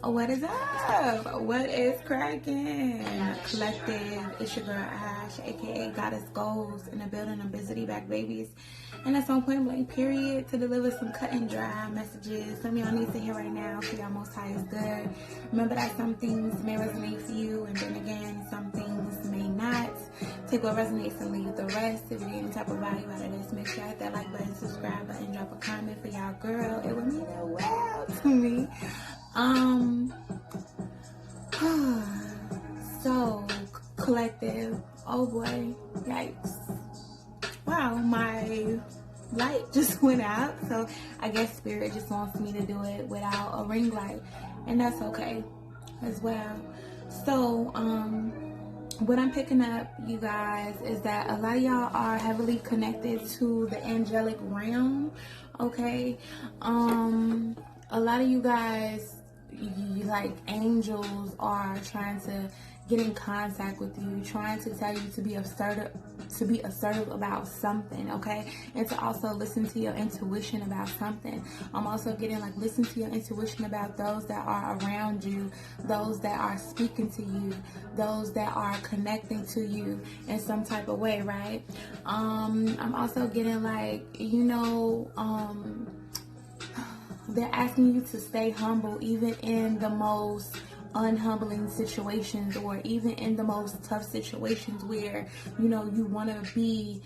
What is up? What is cracking? Collective, it's your girl Ash, aka Goddess Goals, in the building of Busy Back Babies. And that's on point blank period to deliver some cut and dry messages. Some of y'all need to hear right now for y'all Most High is good. Remember that some things may resonate for you, and then again, some things may not. Take what resonates and leave the rest. If you get any type of value out of this, make sure you hit that like button, subscribe button, drop a comment for y'all girl. It would mean the world to me. So collective, oh boy, yikes. Wow, my light just went out, so I guess spirit just wants me to do it without a ring light, and that's okay as well. So what I'm picking up, you guys, is that a lot of y'all are heavily connected to the angelic realm. Okay, a lot of you guys, like angels are trying to get in contact with you, trying to tell you to be assertive about something, okay? And to also listen to your intuition about something. I'm also getting like, listen to your intuition about those that are around you, those that are speaking to you, those that are connecting to you in some type of way, right? I'm also getting like, they're asking you to stay humble even in the most unhumbling situations, or even in the most tough situations where you want to be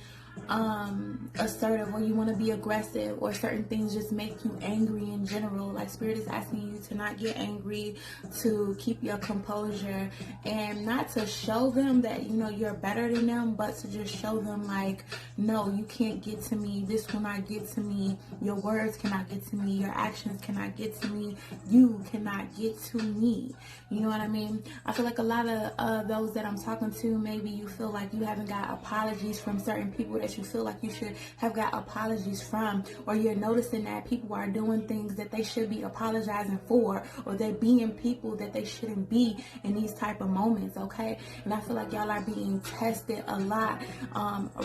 assertive, or you want to be aggressive, or certain things just make you angry in general. Like spirit is asking you to not get angry, to keep your composure, and not to show them that you're better than them, but to just show them like, no, you can't get to me, this will not get to me, your words cannot get to me, your actions cannot get to me, you cannot get to me. You know what I mean? I feel like a lot of those that I'm talking to, maybe you feel like you haven't got apologies from certain people that you feel like you should have got apologies from, or you're noticing that people are doing things that they should be apologizing for, or they're being people that they shouldn't be in these type of moments, okay? And I feel like y'all are being tested a lot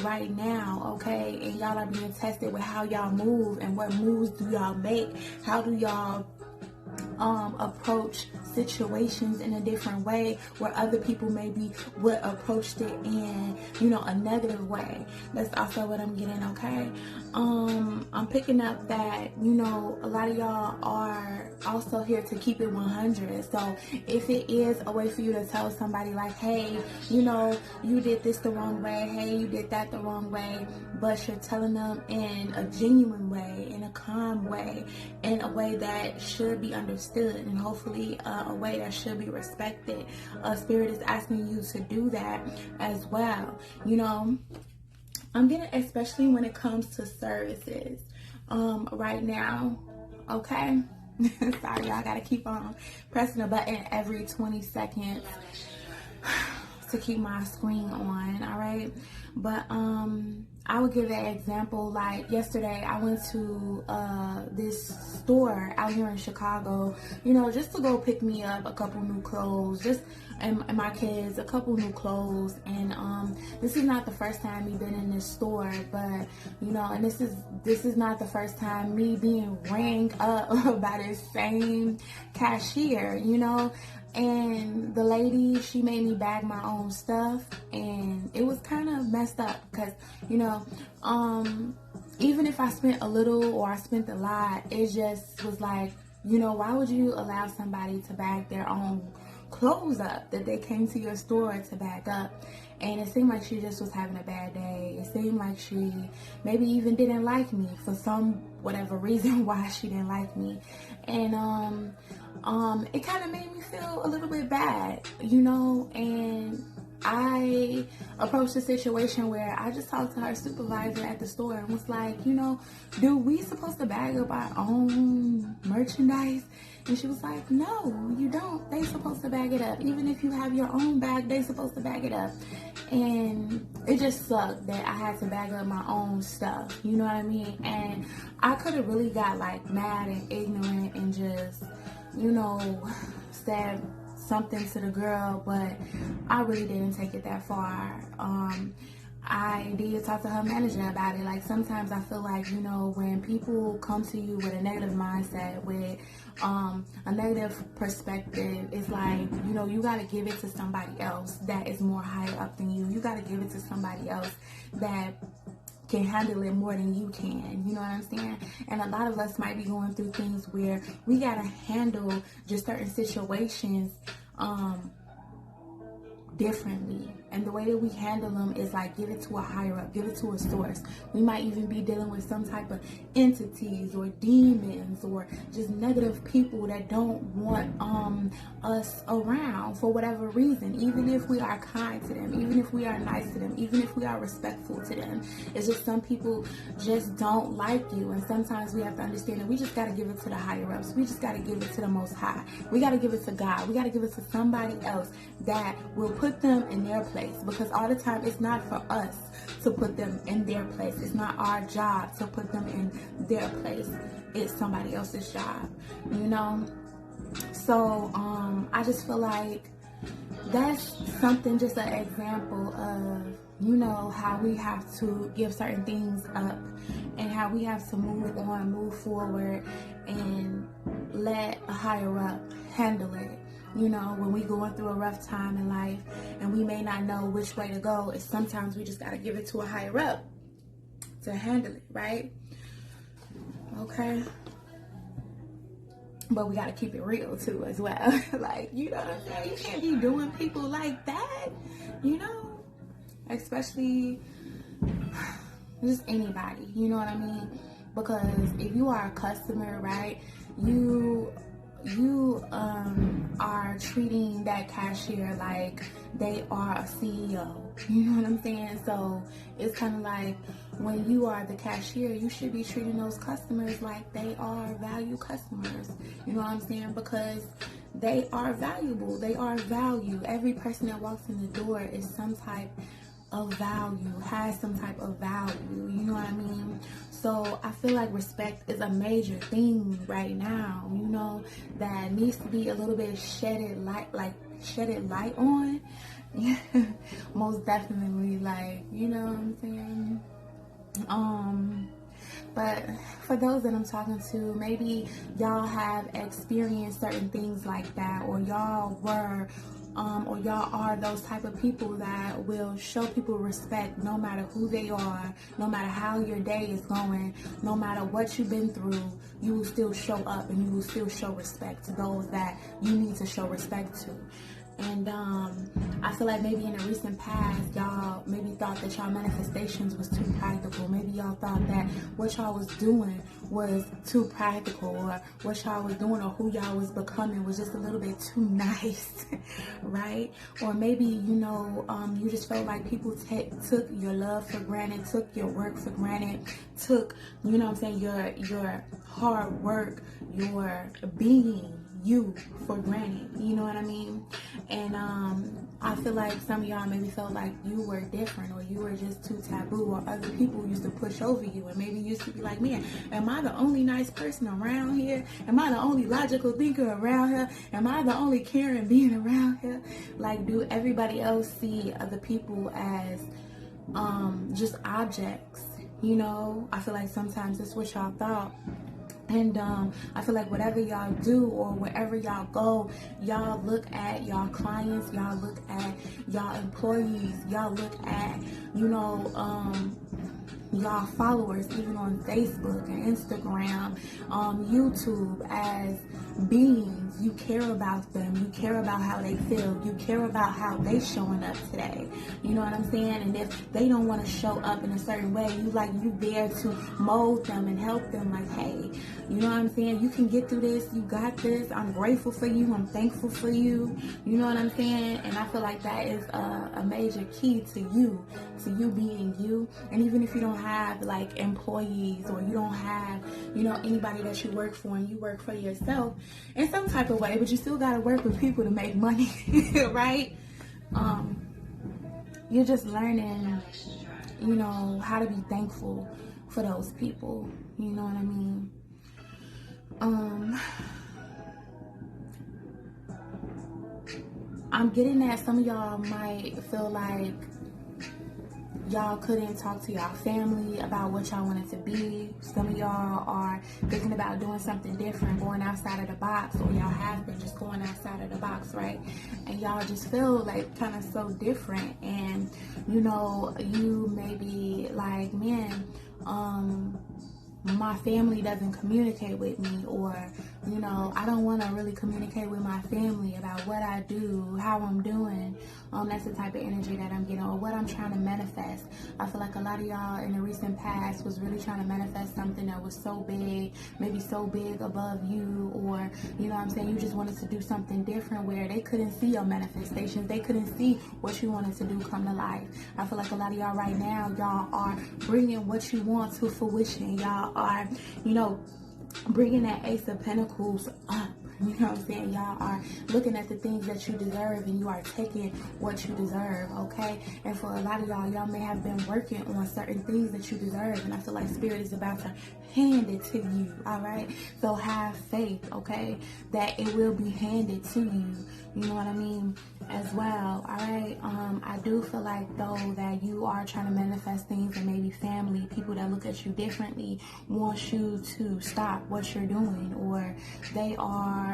right now, okay? And y'all are being tested with how y'all move, and what moves do y'all make, how do y'all approach situations in a different way where other people maybe would approached it in a negative way. That's also what I'm getting, okay? I'm picking up that a lot of y'all are also here to keep it 100. So if it is a way for you to tell somebody like, hey, you did this the wrong way, hey, you did that the wrong way, but you're telling them in a genuine way, in a calm way, in a way that should be understood, and hopefully a way that should be respected. Spirit is asking you to do that as well. I'm getting, especially when it comes to services right now, okay? Sorry, y'all, gotta keep on pressing the button every 20 seconds to keep my screen on, all right? But I would give an example. Like yesterday, I went to this store out here in Chicago, just to go pick me up a couple new clothes, and my kids a couple new clothes. And this is not the first time me been in this store, but and this is not the first time me being rang up by this same cashier, And the lady, she made me bag my own stuff, and it was kind of messed up because, even if I spent a little or I spent a lot, it just was like, why would you allow somebody to bag their own clothes up that they came to your store to bag up? And it seemed like she just was having a bad day. It seemed like she maybe even didn't like me for some whatever reason why she didn't like me. And it kind of made me feel a little bit bad, and I approached the situation where I just talked to her supervisor at the store and was like, do we supposed to bag up our own merchandise? And she was like, no, you don't. They supposed to bag it up. Even if you have your own bag, they supposed to bag it up. And it just sucked that I had to bag up my own stuff. You know what I mean? And I could have really got like mad and ignorant and just, said something to the girl, but I really didn't take it that far. I did talk to her manager about it. Like, sometimes I feel like, you know, when people come to you with a negative mindset, with a negative perspective, it's like, you know, you got to give it to somebody else that is more higher up than you. You got to give it to somebody else that can handle it more than you can. You know what I'm saying? And a lot of us might be going through things where we got to handle just certain situations differently, and the way that we handle them is like, give it to a higher up, give it to a source. We might even be dealing with some type of entities or demons or just negative people that don't want us around for whatever reason. Even if we are kind to them, even if we are nice to them, even if we are respectful to them, it's just some people just don't like you. And sometimes we have to understand that we just got to give it to the higher ups. We just got to give it to the Most High. We got to give it to God. We got to give it to somebody else that will put them in their place, because all the time it's not for us to put them in their place. It's not our job to put them in their place. It's somebody else's job, you know? So I just feel like that's something, just an example of, you know, how we have to give certain things up and how we have to move on, move forward, and let a higher up handle it. You know, when we going through a rough time in life and we may not know which way to go, it's sometimes we just got to give it to a higher up to handle it, right? Okay. But we got to keep it real too as well. Like, you know what I'm saying? You can't be doing people like that, you know? Especially just anybody, you know what I mean? Because if you are a customer, right, you are treating that cashier like they are a CEO. You know what I'm saying? So it's kind of like, when you are the cashier, you should be treating those customers like they are value customers. You know what I'm saying? Because they are valuable. They are value. Every person that walks in the door is some type of value, has some type of value. You know what I mean? So I feel like respect is a major thing right now, you know, that needs to be a little bit shedded light on. Most definitely, like, you know what I'm saying? But for those that I'm talking to, maybe y'all have experienced certain things like that, or y'all were or y'all are those type of people that will show people respect no matter who they are, no matter how your day is going, no matter what you've been through. You will still show up and you will still show respect to those that you need to show respect to. And I feel like maybe in the recent past, y'all maybe thought that y'all manifestations was too practical. Maybe y'all thought that what y'all was doing was too practical, or what y'all was doing or who y'all was becoming was just a little bit too nice, right? Or maybe, you know, you just felt like people took your love for granted, took your work for granted, took, you know what I'm saying, your hard work, your being you for granted, you know what I mean? And I feel like some of y'all maybe felt like you were different, or you were just too taboo, or other people used to push over you, and maybe you used to be like, man, am I the only nice person around here? Am I the only logical thinker around here? Am I the only caring being around here? Like, do everybody else see other people as just objects? You know, I feel like sometimes that's what y'all thought. And I feel like whatever y'all do or wherever y'all go, y'all look at y'all clients, y'all look at y'all employees, y'all look at, you know, y'all followers, even on Facebook and Instagram, YouTube, as beings. You care about them. You care about how they feel. You care about how they showing up today. You know what I'm saying? And if they don't want to show up in a certain way, you there to mold them and help them. Like, hey, you know what I'm saying? You can get through this. You got this. I'm grateful for you. I'm thankful for you. You know what I'm saying? And I feel like that is a major key to you being you. And even if you don't have like employees, or you don't have, you know, anybody that you work for, and you work for yourself in some type of way, but you still got to work with people to make money, right? You're just learning, you know, how to be thankful for those people. You know what I mean? I'm getting that some of y'all might feel like y'all couldn't talk to y'all family about what y'all wanted to be. Some of y'all are thinking about doing something different, going outside of the box, or y'all have been just going outside of the box, right? And y'all just feel like kind of so different. And you know, you may be like, man, my family doesn't communicate with me, or you know, I don't want to really communicate with my family about what I do, how I'm doing. That's the type of energy that I'm getting, or what I'm trying to manifest. I feel like a lot of y'all in the recent past was really trying to manifest something that was so big, maybe so big above you, or you know what I'm saying, you just wanted to do something different where they couldn't see your manifestations, they couldn't see what you wanted to do come to life. I feel like a lot of y'all right now, y'all are bringing what you want to fruition. Y'all are, you know, bringing that Ace of Pentacles up. You know what I'm saying? Y'all are looking at the things that you deserve, and you are taking what you deserve, okay? And for a lot of y'all may have been working on certain things that you deserve, and I feel like Spirit is about to hand it to you, all right? So have faith, okay, that it will be handed to you. You know what I mean? As well, all right? I do feel like, though, that you are trying to manifest things, and maybe family, people that look at you differently, want you to stop what you're doing, or they are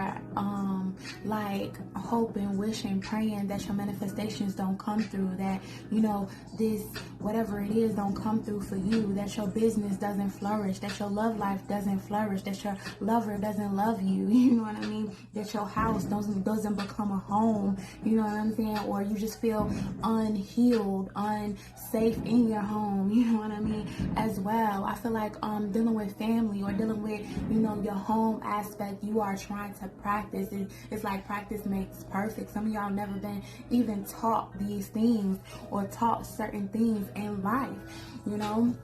like hoping, wishing, praying that your manifestations don't come through, that, you know, this, whatever it is, don't come through for you, that your business doesn't flourish, that your love life doesn't flourish, that your lover doesn't love you, you know what I mean, that your house doesn't become a home, you know what I'm saying, or you just feel unhealed, unsafe in your home, you know what I mean, as well. I feel like dealing with family, or dealing with, you know, your home aspect, you are trying to practice. It's like practice makes perfect. Some of y'all never been even taught these things, or taught certain things in life, you know.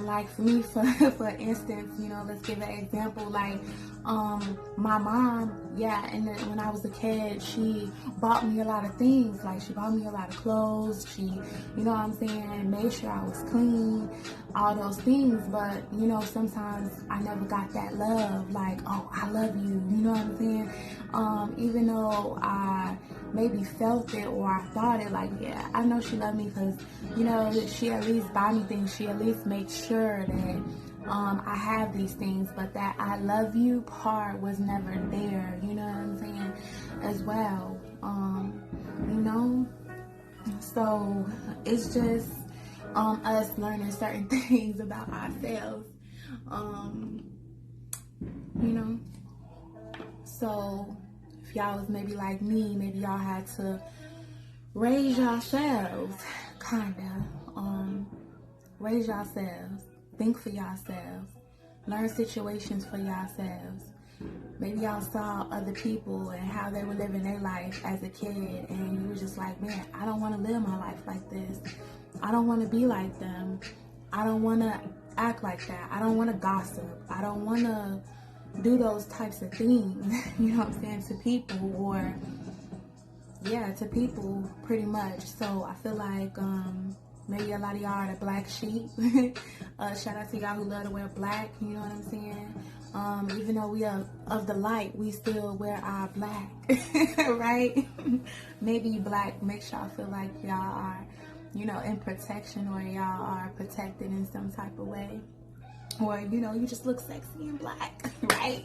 Like for me, for instance, you know, let's give an example, like my mom, yeah, and then when I was a kid, she bought me a lot of things, like she bought me a lot of clothes, she, you know what I'm saying, made sure I was clean, all those things. But you know, sometimes I never got that love, like, oh, I love you, you know what I'm saying, even though I maybe felt it, or I thought it, like, yeah, I know she loved me, because, you know, she at least buy me things, she at least makes sure that I have these things, but that I love you part was never there, you know what I'm saying, as well, you know. So it's just us learning certain things about ourselves, you know. So if y'all was maybe like me, maybe y'all had to raise yourselves, kinda, raise yourselves, think for yourselves, learn situations for yourselves. Maybe y'all saw other people and how they were living their life as a kid, and you were just like, man, I don't want to live my life like this. I don't want to be like them. I don't want to act like that. I don't want to gossip. I don't want to do those types of things, you know what I'm saying, to people, or yeah, to people, pretty much. So I feel like maybe a lot of y'all are the black sheep. Shout out to y'all who love to wear black, you know what I'm saying. Even though we are of the light, we still wear our black, right? Maybe black makes y'all feel like y'all are, you know, in protection, or y'all are protected in some type of way. Or, you know, you just look sexy in black, right?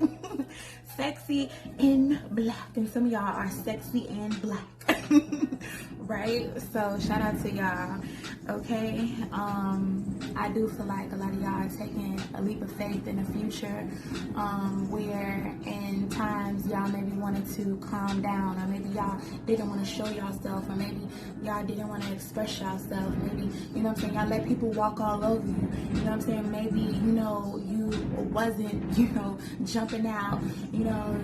Sexy in black. And some of y'all are sexy and black, right? So shout out to y'all, okay? I do feel like a lot of y'all are taking a leap of faith in the future, where in times y'all maybe wanted to calm down, or maybe y'all didn't want to show yourself, or maybe y'all didn't want to express yourself. Maybe, you know what I'm saying, y'all let people walk all over you. You know what I'm saying? Maybe, you know, you wasn't, you know, jumping out, you know,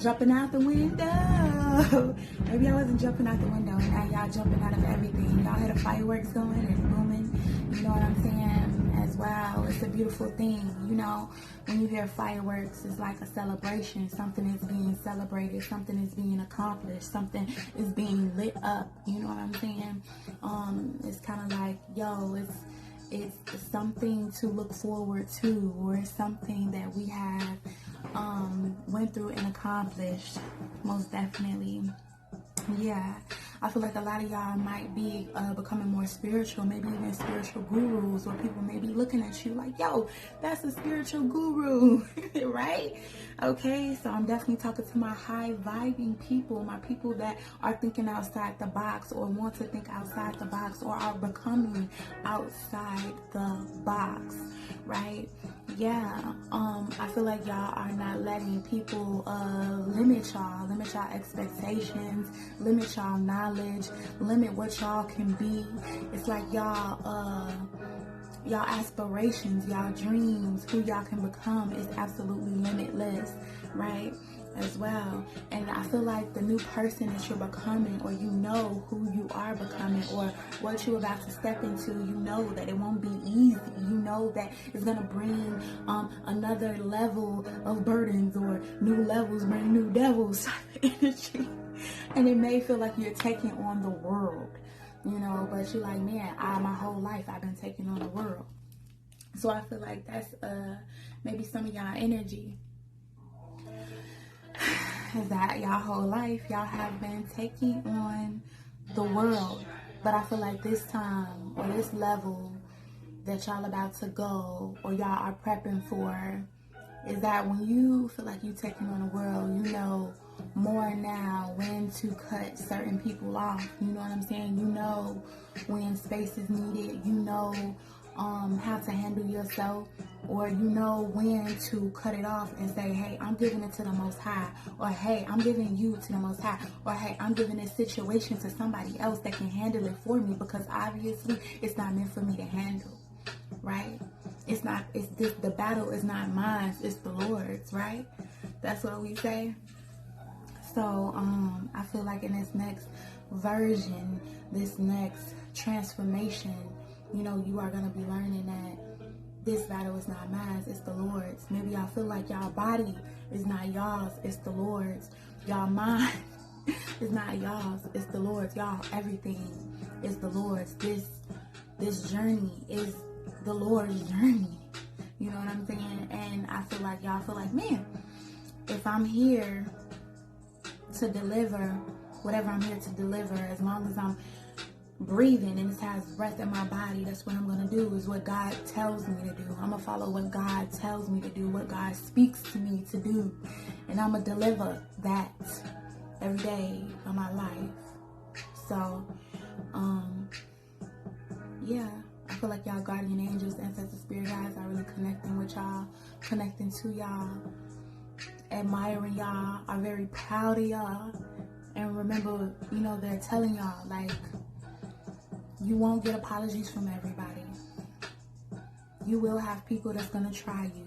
jumping out the window. Maybe I wasn't jumping out the window, and now y'all jumping out of everything. Y'all had the fireworks going and booming, you know what I'm saying, as well. It's a beautiful thing, you know. When you hear fireworks, it's like a celebration. Something is being celebrated, something is being accomplished, something is being lit up, you know what I'm saying. It's kind of like, yo, it's something to look forward to, or it's something that we have went through and accomplished, most definitely. Yeah, I feel like a lot of y'all might be becoming more spiritual, maybe even spiritual gurus, or people may be looking at you like, yo, that's a spiritual guru, right? Okay, so I'm definitely talking to my high vibing people, my people that are thinking outside the box, or want to think outside the box, or are becoming outside the box, right? Yeah, I feel like y'all are not letting people limit y'all expectations, limit y'all knowledge, limit what y'all can be. It's like y'all aspirations, y'all dreams, who y'all can become is absolutely limitless, right? As well. And I feel like the new person that you're becoming, or you know who you are becoming, or what you're about to step into, you know that it won't be easy. You know that it's gonna bring another level of burdens, or new levels bring new devils energy. And it may feel like you're taking on the world, you know, but you're like, man, my whole life I've been taking on the world. So I feel like that's maybe some of y'all energy. Is that y'all whole life y'all have been taking on the world. But I feel like this time, or this level that y'all about to go, or y'all are prepping for, is that when you feel like you taking on the world, you know more now when to cut certain people off. You know what I'm saying? You know when space is needed. You know how to handle yourself, or you know when to cut it off and say, hey, I'm giving it to the Most High, or hey, I'm giving you to the Most High, or hey, I'm giving this situation to somebody else that can handle it for me, because obviously it's not meant for me to handle, right? The battle is not mine, it's the Lord's, right? That's what we say. So I feel like in this next version, this next transformation, you know, you are going to be learning that this battle is not mine, it's the Lord's. Maybe y'all feel like y'all body is not y'all's, it's the Lord's. Y'all mind is not y'all's, it's the Lord's. Y'all everything is the Lord's. This journey is the Lord's journey. You know what I'm saying? And I feel like y'all feel like, man, if I'm here to deliver whatever I'm here to deliver, as long as I'm breathing and it has breath in my body, that's what I'm going to do, is what God tells me to do. I'm going to follow what God tells me to do, what God speaks to me to do. And I'm going to deliver that every day of my life. So, yeah, I feel like y'all guardian angels, ancestor spirit guides are really connecting with y'all, connecting to y'all, admiring y'all, are very proud of y'all. And remember, you know, they're telling y'all, like, you won't get apologies from everybody. You will have people that's going to try you.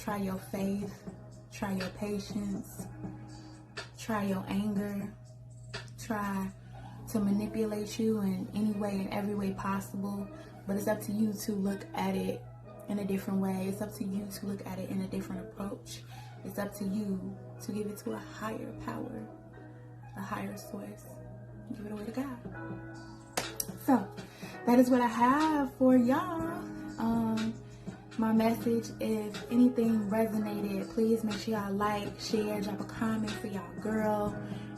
Try your faith. Try your patience. Try your anger. Try to manipulate you in any way, in every way possible. But it's up to you to look at it in a different way. It's up to you to look at it in a different approach. It's up to you to give it to a higher power, a higher source. Give it away to God. So that is what I have for y'all. My message, if anything resonated, please make sure y'all like, share, drop a comment for y'all girl.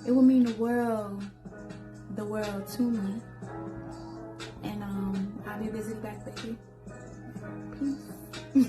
It would mean the world to me. And I'll be busy back, baby. Peace.